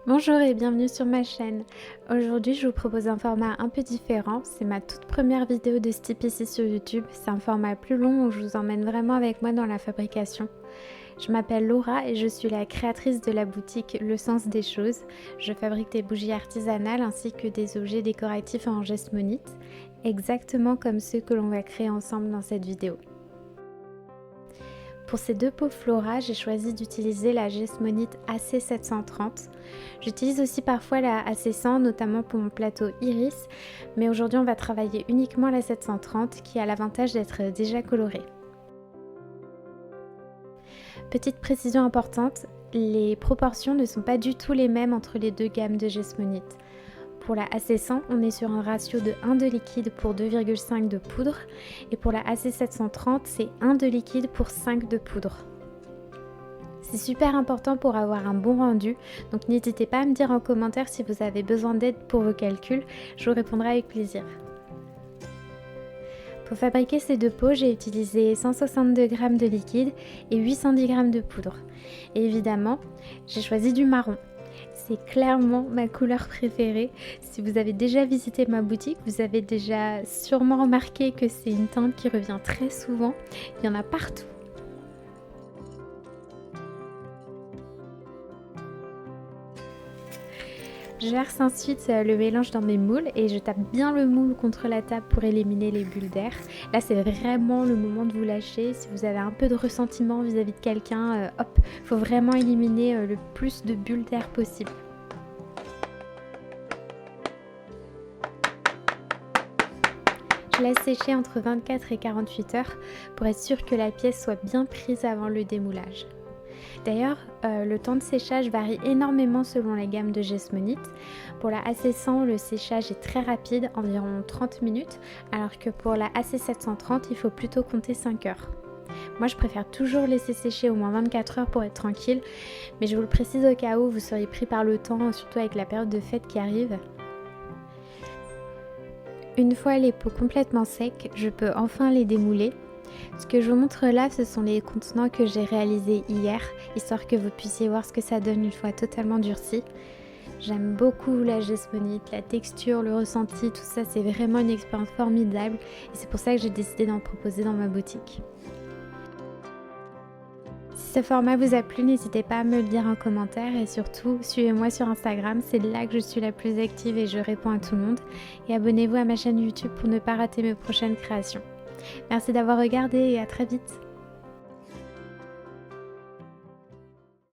Bonjour et bienvenue sur ma chaîne. Aujourd'hui, je vous propose un format un peu différent. C'est ma toute première vidéo de ce type ici sur YouTube. C'est un format plus long où je vous emmène vraiment avec moi dans la fabrication. Je m'appelle Laura et je suis la créatrice de la boutique Le Sens des Choses. Je fabrique des bougies artisanales ainsi que des objets décoratifs en geste monite, exactement comme ceux que l'on va créer ensemble dans cette vidéo. Pour ces deux pots Flora, j'ai choisi d'utiliser la Gestmonite AC730. J'utilise aussi parfois la AC100, notamment pour mon plateau Iris, mais aujourd'hui on va travailler uniquement la 730 qui a l'avantage d'être déjà colorée. Petite précision importante, les proportions ne sont pas du tout les mêmes entre les deux gammes de Gestmonite. Pour la AC100, on est sur un ratio de 1 de liquide pour 2,5 de poudre et pour la AC730, c'est 1 de liquide pour 5 de poudre. C'est super important pour avoir un bon rendu, donc n'hésitez pas à me dire en commentaire si vous avez besoin d'aide pour vos calculs, je vous répondrai avec plaisir. Pour fabriquer ces deux pots, j'ai utilisé 162 g de liquide et 810 g de poudre. Et évidemment, j'ai choisi du marron. C'est clairement ma couleur préférée. Si vous avez déjà visité ma boutique, vous avez déjà sûrement remarqué que c'est une teinte qui revient très souvent. Il y en a partout. Je verse ensuite le mélange dans mes moules et je tape bien le moule contre la table pour éliminer les bulles d'air. Là, c'est vraiment le moment de vous lâcher. Si vous avez un peu de ressentiment vis-à-vis de quelqu'un, hop, il faut vraiment éliminer le plus de bulles d'air possible. Je laisse sécher entre 24 et 48 heures pour être sûr que la pièce soit bien prise avant le démoulage. D'ailleurs, le temps de séchage varie énormément selon la gamme de Gestmonite. Pour la AC100, le séchage est très rapide, environ 30 minutes, alors que pour la AC730, il faut plutôt compter 5 heures. Moi, je préfère toujours laisser sécher au moins 24 heures pour être tranquille, mais je vous le précise au cas où vous seriez pris par le temps, surtout avec la période de fête qui arrive. Une fois les pots complètement secs, je peux enfin les démouler. Ce que je vous montre là, ce sont les contenants que j'ai réalisés hier, histoire que vous puissiez voir ce que ça donne une fois totalement durci. J'aime beaucoup la Gestmonite, la texture, le ressenti, tout ça, c'est vraiment une expérience formidable et c'est pour ça que j'ai décidé d'en proposer dans ma boutique. Si ce format vous a plu, n'hésitez pas à me le dire en commentaire et surtout, suivez-moi sur Instagram, c'est là que je suis la plus active et je réponds à tout le monde. Et abonnez-vous à ma chaîne YouTube pour ne pas rater mes prochaines créations. Merci d'avoir regardé et à très vite.